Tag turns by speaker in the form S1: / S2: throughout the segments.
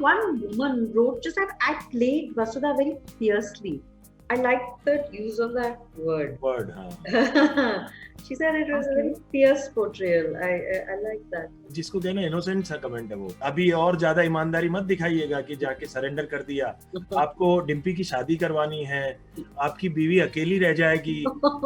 S1: one woman wrote just that I played Vasudha very fiercely. I liked the use of that word.
S2: हाँ.
S1: She said it was a very fierce portrayal. I like that.
S2: जिसको कहना innocent सा comment है वो. अभी और ज्यादा ईमानदारी मत दिखाइएगा कि जाके सरेंडर कर दिया. आपको डिम्पी की शादी करवानी है, आपकी बीवी अकेली रह जाएगी,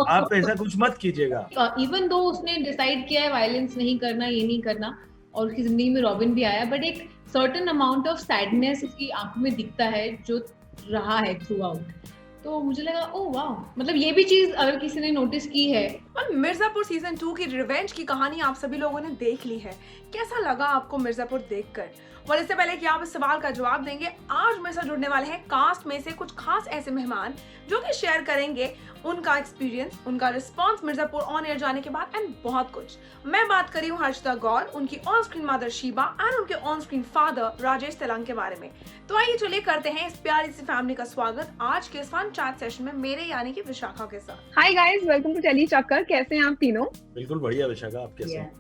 S2: आप ऐसा कुछ मत कीजिएगा.
S3: इवन दो उसने डिसाइड किया है वायलेंस नहीं करना, ये नहीं करना, और उसकी जिंदगी में रॉबिन भी आया, बट एक सर्टेन अमाउंट ऑफ सैडनेस उसकी आंखों में दिखता है जो रहा है थ्रू आउट. तो मुझे लगा ओह वाह, मतलब ये भी चीज अगर किसी ने नोटिस की है.
S4: और मिर्जापुर सीजन 2 की रिवेंज की कहानी आप सभी लोगों ने देख ली है. कैसा लगा आपको मिर्जापुर देखकर? और इससे पहले कि आप इस सवाल का जवाब देंगे, आज मेरे साथ जुड़ने वाले हैं कास्ट में से कुछ खास ऐसे मेहमान जो कि शेयर करेंगे उनका एक्सपीरियंस, उनका रिस्पॉन्स मिर्जापुर ऑन एयर जाने के बाद एंड बहुत कुछ. मैं बात कर रही हूँ हर्षिता गौर, उनकी on screen mother Sheeba and उनके on screen father Rajesh Tailang के बारे में. तो आइए चलिए करते हैं इस प्यारी सी फैमिली का स्वागत आज के इस फन चैट सेशन में मेरे यानी कि विशाखा के साथ.
S5: Hi guys, welcome to Telly Chakkar. कैसे हैं आप तीनों?
S2: बिल्कुल बढ़िया विशाखा, आप कैसे हैं?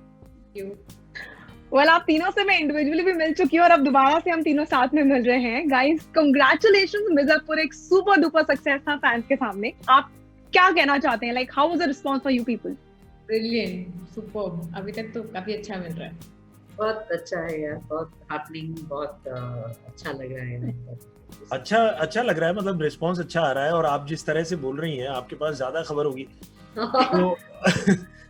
S5: वेल, आप तीनों से मैं इंडिविजुअली भी मिल चुकी हूँ और अब दोबारा से हम तीनों साथ में मिल रहे हैं. गाइस, कांग्रेचुलेशंस, मिर्जापुर एक सुपर डुपर सक्सेस था फैंस के सामने. आप क्या कहना चाहते हैं? Like how was the response for you people?
S3: Brilliant, superb. अभी तक तो काफी अच्छा मिल रहा है.
S1: बहुत अच्छा है यार, बहुत हैपनिंग, बहुत अच्छा लग रहा है.
S2: अच्छा लग रहा है, मतलब रिस्पांस अच्छा आ रहा है. और आप जिस तरह से बोल रही हैं, आपके पास ज्यादा खबर होगी तो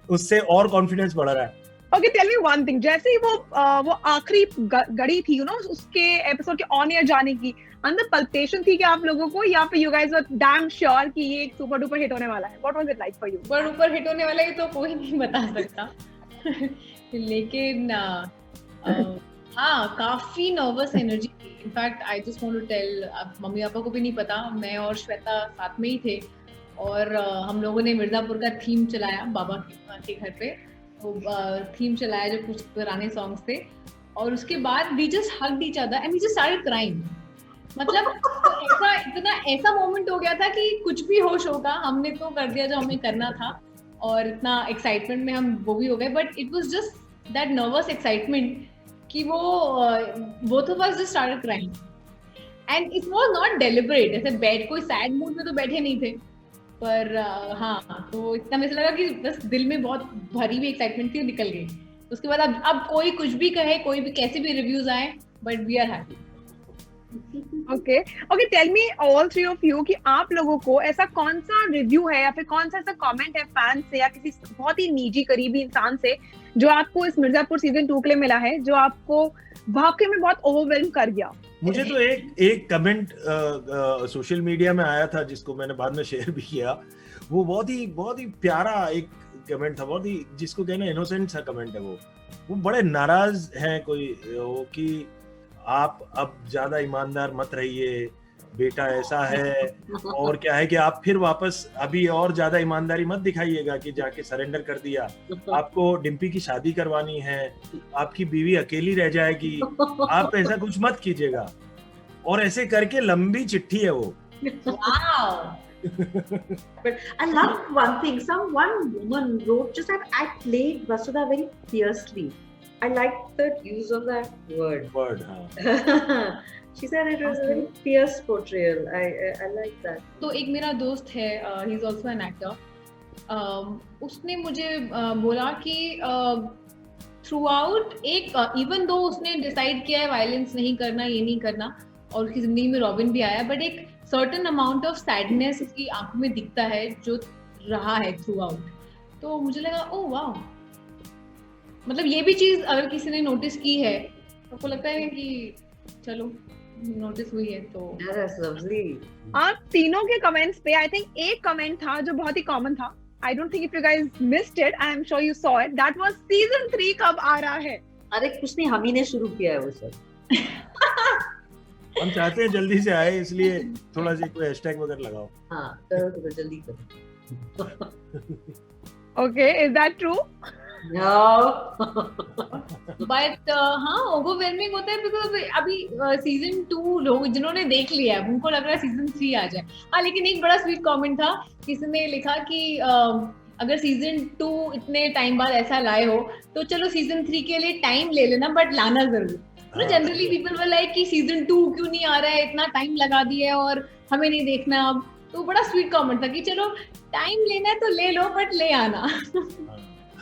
S2: उससे और कॉन्फिडेंस बढ़ रहा है.
S5: Okay, tell me one thing. जैसे ही वो आखिरी घड़ी थी, यू नो, उसके एपिसोड के ऑन एयर जाने की, अंदर पल्पेशन थी क्या आप लोगों को, या फिर you guys were damn sure कि ये एक सुपर डुपर हिट होने वाला है? What was it like for you?
S3: Super duper hit होने वाला है तो कोई नहीं बता सकता. लेकिन हाँ, काफी nervous energy. In fact I just want to tell, अब मम्मी पापा को भी नहीं पता, मैं और श्वेता साथ में ही थे और हम लोगों ने मिर्जापुर का थीम चलाया बाबा के घर पे. तो थीम चलाया जो कुछ पुराने सॉन्ग्स थे, और उसके बाद we just hugged each other and we just started crying. मतलब तो ऐसा मोमेंट हो गया था कि कुछ भी होश होगा, हमने तो कर दिया जो हमें करना था, और इतना एक्साइटमेंट में हम वो भी हो गए. But it was just that nervous excitement कि वो both of us just started crying and it was not deliberate. ऐसे बैठ कोई सैड मूड में तो बैठे नहीं थे, पर हाँ, तो इतना मुझे लगा कि बस दिल में बहुत भरी हुई एक्साइटमेंट थी, निकल गई. उसके बाद अब कोई कुछ भी कहे, कोई भी कैसे भी रिव्यूज आए, but we are happy.
S5: Okay, tell me all three of you कि आप लोगों को ऐसा कौन सा रिव्यू है या फिर कौन सा ऐसा कमेंट है फैन से या किसी बहुत ही निजी करीबी इंसान से जो आपको इस मिर्जापुर सीजन 2 के लिए मिला है, जो आपको वाकई में बहुत ओवरवेल्म कर गया?
S2: मुझे तो एक कमेंट सोशल मीडिया में आया था जिसको मैंने बाद में शेयर भी किया. वो बहुत ही प्यारा एक कमेंट था, बहुत ही, जिसको कहना इनोसेंट सा कमेंट है वो बड़े नाराज हैं कोई कि आप अब ज्यादा ईमानदार मत रहिए, बेटा ऐसा है, और क्या है कि आप फिर वापस अभी और ज्यादा ईमानदारी मत दिखाइएगा कि जाके सरेंडर कर दिया. आपको डिम्पी की शादी करवानी है, आपकी बीवी अकेली रह जाएगी, आप ऐसा कुछ मत कीजिएगा. और ऐसे करके लंबी चिट्ठी है वो.
S3: Wow.
S1: But I love one thing. One woman wrote just that I played Vasudha very fiercely. I liked the use of that word.
S2: हाँ.
S1: She said it was a very fierce portrayal. I like that.
S3: तो एक मेरा दोस्त है, he is also an actor. उसने मुझे बोला कि थ्रू आउट इवन दो उसने डिसाइड किया है वायलेंस नहीं करना, ये नहीं करना, और उसकी जिंदगी में रॉबिन भी आया, बट एक सर्टेन अमाउंट ऑफ सैडनेस उसकी आंखों में दिखता है जो रहा है थ्रू आउट. तो मुझे लगा ओह वाह, मतलब ये भी चीज अगर किसी ने नोटिस की है तो आपको लगता है कि चलो नोटिस हुई है. तो
S5: आप तीनों के कमेंट्स पे आई थिंक एक कमेंट था जो बहुत ही कॉमन था. I don't think if you guys missed it, I am sure you saw it. That was season 3 कब आ रहा है?
S1: अरे कुछ नहीं, हम ही ने शुरू किया है वो सब.
S2: हम चाहते हैं जल्दी से आए, इसलिए थोड़ा सा कोई हैशटैग वगैरह लगाओ.
S1: हाँ, करो जल्दी करो.
S5: Okay, is that true?
S1: No.
S3: But हाँ, ओवरवेलमिंग होता है बिकॉज अभी सीजन 2 लोग जिन्होंने देख लिया है उनको लग रहा है सीजन 3 आ जाए. हाँ, लेकिन एक बड़ा स्वीट कमेंट था, किसी ने लिखा कि अगर सीजन 2 इतने टाइम बाद ऐसा लाए हो तो चलो सीजन 3 के लिए टाइम ले लेना, बट लाना जरूर.
S2: हाँ।
S3: जनरली पीपल वर लाइक कि सीजन 2 क्यों नहीं आ रहा है, इतना टाइम लगा दिया है और हमें नहीं देखना अब। तो बड़ा स्वीट कमेंट था कि चलो टाइम लेना है तो ले लो बट ले आना।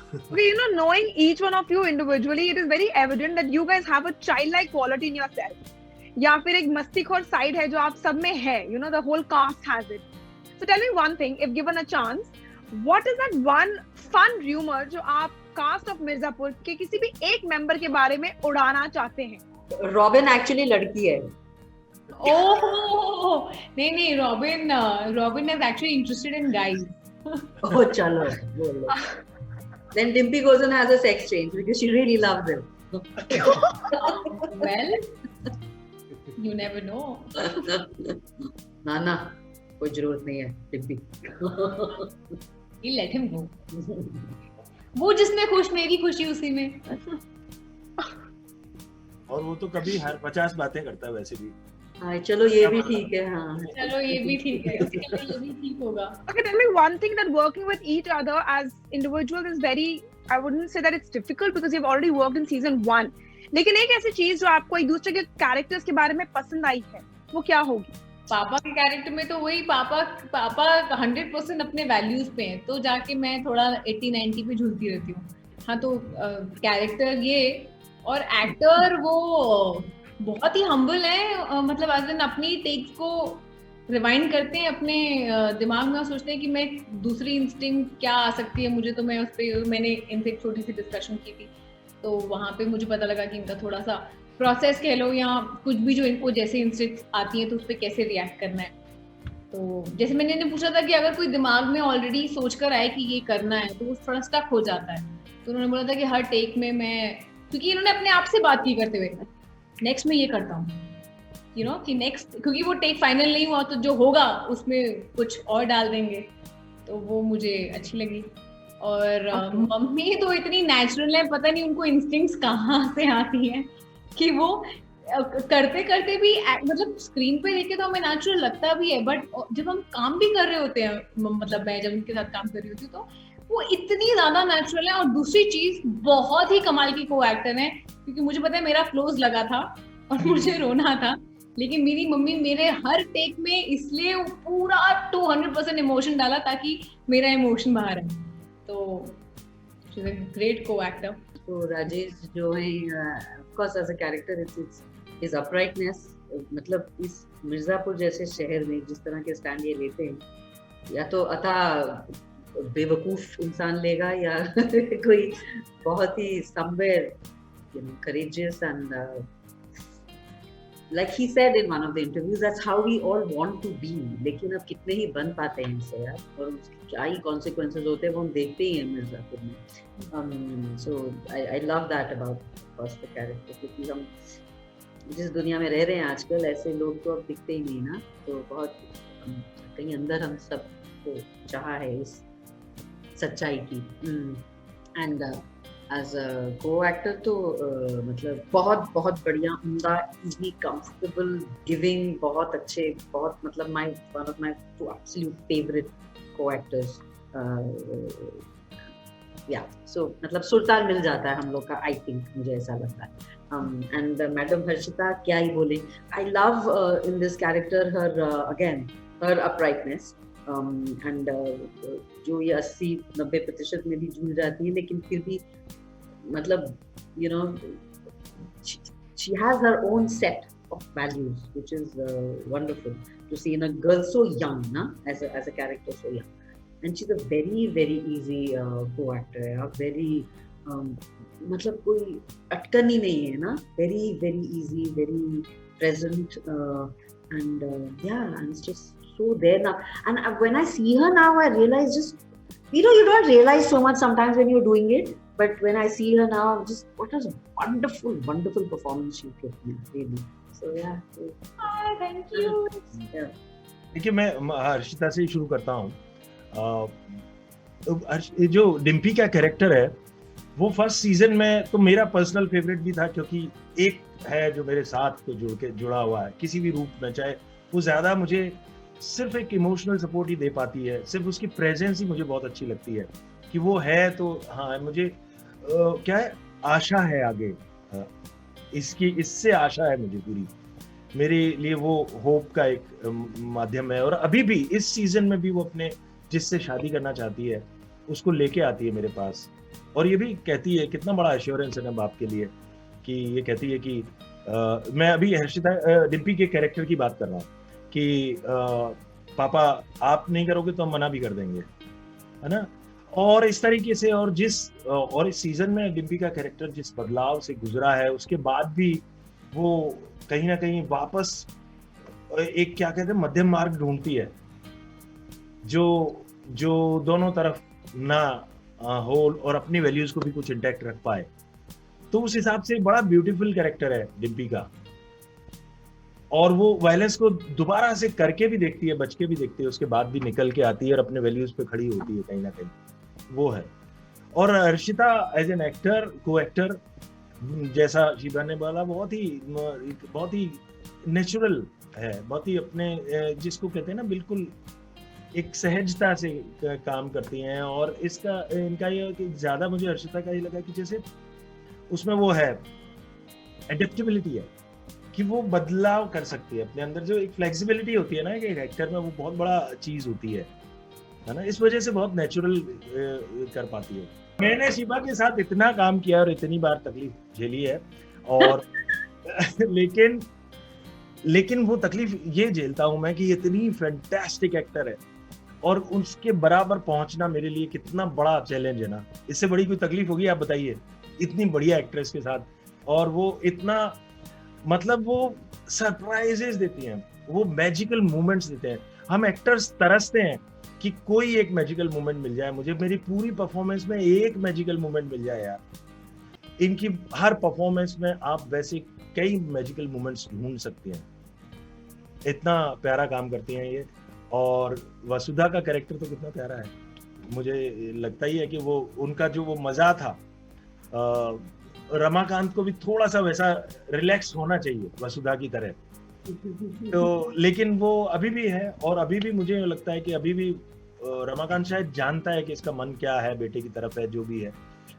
S5: Okay, you know, knowing each one of you individually, it is very evident that you guys have a childlike quality in yourself. या फिर एक मस्तीखोर साइड है जो आप सब में है, you know, the whole cast has it. So tell me one thing, if given a chance, what is that one fun rumor जो आप कास्ट ऑफ मिर्जापुर के किसी भी एक मेंबर के बारे में उड़ाना चाहते हैं?
S1: रॉबिन एक्चुअली लड़की है।
S3: ओह नहीं, robin is actually interested in guys.
S1: Oh, चलो बोलो। Then Dimpy goes and has a sex change because she really loves him.
S3: Well, you never know.
S1: ना कोई जरूरत नहीं है Dimpy.
S3: You let him go. वो जिसमें खुश, मेरी खुशी उसी में।
S2: और वो तो कभी हर 50 बातें करता है वैसे भी।
S1: हाँ चलो ये भी ठीक है। हाँ
S3: चलो ये भी ठीक है, उसके लिए ये भी ठीक होगा।
S5: Okay, tell me one thing, that working with each other as individuals is very, I wouldn't say that it's difficult because you've already worked in season 1. लेकिन एक ऐसी चीज जो आपको एक दूसरे के कैरेक्टर्स के बारे में पसंद आई है, वो क्या होगी?
S3: पापा के कैरेक्टर में तो वही पापा 100% अपने वैल्यूज पे हैं, तो जाके मैं थोड़ा 80-90 पे झूलती रहती हूँ। हाँ तो कैरेक्टर ये, और एक्टर वो बहुत ही हम्बल है, मतलब आज दिन अपनी टेक्स को रिवाइंड करते हैं अपने दिमाग में और सोचते हैं कि मैं दूसरी इंस्टिंक्ट क्या आ सकती है मुझे। तो मैं उस पर मैंने इनसे एक छोटी सी डिस्कशन की थी, तो वहाँ पे मुझे पता लगा कि इनका थोड़ा सा प्रोसेस कह लो या कुछ भी जो इनको जैसे इंस्टिंक्ट आती है तो उस पर कैसे रिएक्ट करना है। तो जैसे मैंने इन्हें पूछा था कि अगर कोई दिमाग में ऑलरेडी सोच कर आए कि ये करना है तो वो थोड़ा स्टक हो जाता है। तो उन्होंने बोला था कि हर टेक में मैं, क्योंकि इन्होंने अपने आप से बात की करते हुए नेक्स्ट में ये करता हूँ, यू नो कि नेक्स्ट, क्योंकि वो टेक फाइनल नहीं हुआ तो जो होगा उसमें कुछ और डाल देंगे, तो वो मुझे अच्छी लगी। और मम्मी तो इतनी नेचुरल है, पता नहीं उनको इंस्टिंक्ट्स कहाँ से आती हैं कि वो करते करते भी मतलब स्क्रीन पे देखे तो हमें नेचुरल लगता भी है, बट जब हम काम भी कर रहे होते हैं, मतलब मैं जब उनके साथ काम कर रही होती हूँ तो वो इतनी ज्यादा नेचुरल है। और दूसरी चीज बहुत ही कमाल की को एक्टर है, क्योंकि मुझे पता है मेरा क्लोज लगा था और मुझे रोना था, लेकिन मेरी मम्मी मेरे हर टेक में इसलिए पूरा 200% इमोशन डाला ताकि मेरा इमोशन बाहर है। तो she is a great coactor.
S1: तो राजेश जो है of course as a character it's his uprightness, मतलब इस मिर्जापुर जैसे शहर में जिस तरह के स्टैंड ये लेते हैं, या तो अथा बेवकूफ इंसान लेगा या कोई बहुत ही somewhere you know courageous and like he said in one of the interviews, that's how we all want to be. लेकिन अब कितने ही बन पाते हैं इनसे यार, और उसके क्या ही consequences होते हैं वो हम देखते ही हैं मिर्जापुर में। So I love that about us the character, क्योंकि हम जिस दुनिया में रह रहे हैं आजकल ऐसे लोग तो अब दिखते ही नहीं ना, तो बहुत कहीं अंदर हम सब को चाहा है इस सच्चाई की। एंड एज अ को एक्टर तो मतलब बहुत बहुत बढ़िया, उम्दा, इजी, कंफर्टेबल, गिविंग, बहुत अच्छे, बहुत मतलब one of my two absolute favourite coactors. या सो मतलब सुरताल मिल जाता है हम लोग का, आई थिंक, मुझे ऐसा लगता है। एंड मैडम हर्षिता क्या ही बोले, I love in this character her again her uprightness, and जो ये 80-90% में भी झूल जाती है, लेकिन फिर भी मतलब you know she has her own set of values, which is wonderful to see in a girl so young, na, as a character so young. And she's a very very easy co-actor, very मतलब कोई अटकन ही नहीं है ना, very very easy, very present, and yeah, and it's just so there now. And when I see her now, I realize just, you know, you don't realize so much sometimes when you're doing it, but when I see her now, I'm just, what a wonderful performance she gave me, really. So yeah.
S3: Hi, thank you.
S1: Yeah.
S2: देखिए मैं हर्षिता से ही शुरू करता हूँ। जो डिम्पी का character है वो फर्स्ट सीजन में तो मेरा पर्सनल फेवरेट भी था, क्योंकि एक है जो मेरे साथ तो जुड़ा हुआ है किसी भी रूप में, चाहे वो ज्यादा मुझे सिर्फ एक इमोशनल सपोर्ट ही दे पाती है, सिर्फ उसकी प्रेजेंस ही मुझे बहुत अच्छी लगती है कि वो है। तो हाँ, मुझे क्या है, आशा है आगे। इससे आशा है मुझे पूरी, मेरे लिए वो होप का एक माध्यम है। और अभी भी इस सीजन में भी वो अपने जिससे शादी करना चाहती है उसको लेके आती है मेरे पास, और ये भी कहती है, कितना बड़ा एश्योरेंस है ना बाप के लिए, कि ये कहती है कि मैं अभी हर्षिता डिम्पी के कैरेक्टर की बात कर रहा हूँ कि पापा आप नहीं करोगे तो हम मना भी कर देंगे, है ना। और इस तरीके से, और इस सीजन में डिम्पी का कैरेक्टर जिस बदलाव से गुजरा है उसके बाद भी वो कहीं ना कहीं वापस एक क्या कहते हैं मध्यम मार्ग ढूंढती है, जो दोनों तरफ ना हो और अपनी वैल्यूज को भी कुछ इंटैक्ट रख पाए। तो उस हिसाब से बड़ा ब्यूटीफुल कैरेक्टर है डिम्पी का, और वो वायलेंस को दोबारा से करके भी देखती है, बच के भी देखती है, उसके बाद भी निकल के आती है और अपने वैल्यूज पे खड़ी होती है कहीं ना कहीं, वो है। और हर्षिता एज एन एक्टर, को एक्टर, जैसा शीबा ने बोला, बहुत ही नेचुरल है, बहुत ही अपने जिसको कहते हैं ना बिल्कुल एक सहजता से काम करती हैं। और इनका ये कि ज्यादा मुझे हर्षिता का ये लगा कि जैसे उसमें वो है एडेप्टेबिलिटी है, कि वो बदलाव कर सकती है अपने अंदर, जो एक फ्लेक्सिबिलिटी होती है ना कि एक एक्टर में, वो बहुत बड़ा चीज होती है ना। इस वजह से बहुत नेचुरल कर पाती है। मैंने शिबा के साथ इतना काम किया और इतनी बार तकलीफ झेली है, और लेकिन वो तकलीफ ये झेलता हूं मैं कि इतनी फैंटास्टिक एक्टर है, और उसके बराबर पहुंचना मेरे लिए कितना बड़ा चैलेंज है ना। इससे बड़ी कोई तकलीफ होगी आप बताइए, इतनी बढ़िया एक्ट्रेस के साथ, और वो इतना मतलब वो सरप्राइजेस देती हैं, वो मैजिकल मोमेंट्स देते हैं। हम एक्टर्स तरसते हैं कि कोई एक मैजिकल मोमेंट मिल जाए मुझे, मेरी पूरी परफॉर्मेंस में एक मैजिकल मोमेंट मिल जाए यार। इनकी हर परफॉर्मेंस में आप वैसे कई मैजिकल मोमेंट्स ढूंढ सकते हैं, इतना प्यारा काम करती हैं ये। और वसुधा का कैरेक्टर तो कितना प्यारा है, मुझे लगता ही है कि वो उनका जो वो मजा था, रमाकांत को भी थोड़ा सा वैसा रिलैक्स होना चाहिए वसुधा की तरह, तो लेकिन वो अभी भी है। और अभी भी मुझे लगता है कि अभी भी रमाकांत शायद जानता है कि इसका मन क्या है, बेटे की तरफ है, जो भी है,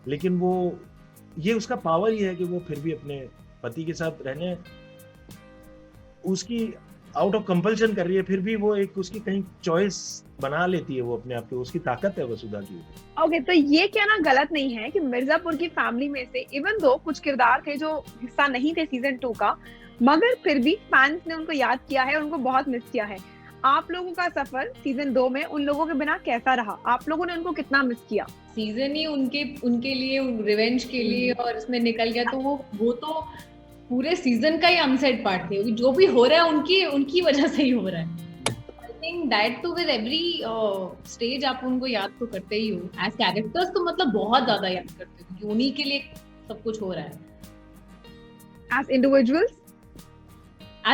S2: लेकिन वो ये उसका पावर ही है कि वो फिर भी अपने पति के साथ रहने, उसकी आउट ऑफ कंपल्शन कर रही है, फिर भी वो एक उसकी कहीं चॉइस बना लेती है वो अपने आप की, उसकी ताकत है वसुधा की।
S5: ओके, तो ये कहना गलत नहीं है कि मिर्जापुर की फैमिली में से इवन दो कुछ किरदार थे जो हिस्सा नहीं थे सीजन 2 का, मगर फिर भी फैंस ने उनको याद किया है, उनको बहुत मिस किया है। आप लोगों का सफर सीजन 2 में उन लोगों के बिना कैसा रहा? आप लोगों ने उनको कितना मिस किया?
S3: सीजन ही उनके लिए रिवेंज के लिए और इसमें निकल गया, तो वो तो पूरे सीजन का ही अनसेड पार्ट थे, जो भी हो रहा है उनकी वजह से ही हो रहा है। I think that too with every stage आप उनको याद तो करते ही हो, एज कैरेक्टर्स तो मतलब बहुत ज्यादा याद करते हो, क्योंकि उन्हीं के लिए सब कुछ हो रहा है।
S5: As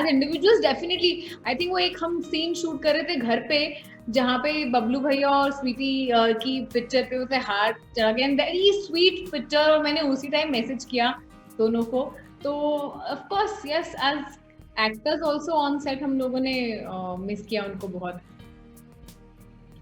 S5: individuals
S3: definitely I think वो एक हम सीन शूट कर रहे थे घर पे, जहाँ पे बबलू भैया और स्वीटी की पिक्चर पे उसे हार्ट चढ़ा गया, वेरी स्वीट पिक्चर, और मैंने उसी टाइम मैसेज किया दोनों को। तो of course yes, as actors also on set हम लोगों ने मिस किया उनको बहुत।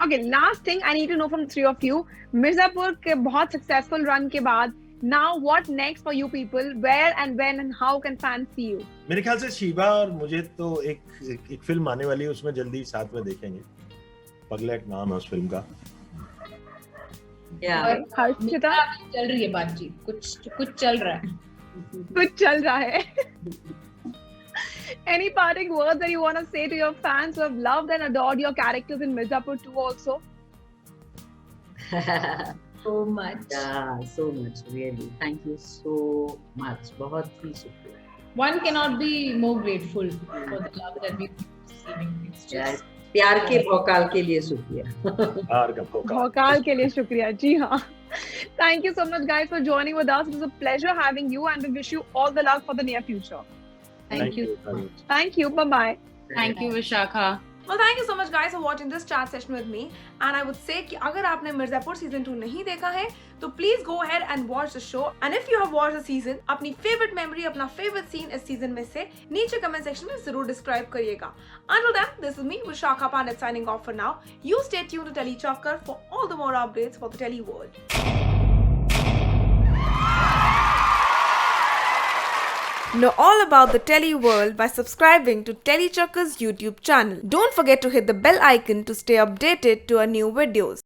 S5: Okay, last thing I need to know from three of you, Mirzapur के बहुत सक्सेसफुल रन के बाद now what next for you people, where and when and how can fans see you?
S2: मेरे ख्याल से शिवा और मुझे तो एक फिल्म आने वाली है, उसमें जल्दी साथ में देखेंगे, पगलेट नाम है उस फिल्म का।
S3: और हर्षिता चल रही है बातचीत, कुछ चल रहा है,
S5: कुछ चल रहा है। Any parting words that you want to say to your fans who have loved and adored your characters in Mirzapur 2 also?
S3: So much.
S1: Yeah, so much, really. Thank you so much. बहुत ही शुक्रिया.
S3: One cannot be more grateful for the love that we've receiving. It's just
S1: प्यार के भौकाल के लिए शुक्रिया।
S2: प्यार का
S5: भौकाल के लिए शुक्रिया, जी हाँ। Thank you so much guys for joining with us. It was a pleasure having you and we wish you all the luck for the near future.
S3: Thank you.
S5: Thank you. Bye-bye.
S3: Thank you, Vishakha.
S4: Well, thank you so much guys for watching this chat session with me, and I would say कि अगर आपने Mirzapur season 2 नहीं देखा है तो please go ahead and watch the show, and if you have watched the season, अपनी favorite memory, अपना favorite scene इस season में से नीचे comment section में जरूर describe करिएगा। Until then, this is me, Vishakha Pandit, signing off for now. You stay tuned to Tele Chakkar for all the more updates for the Tele world. Know all about the Telly world by subscribing to Telly Chakka's YouTube channel. Don't forget to hit the bell icon to stay updated to our new videos.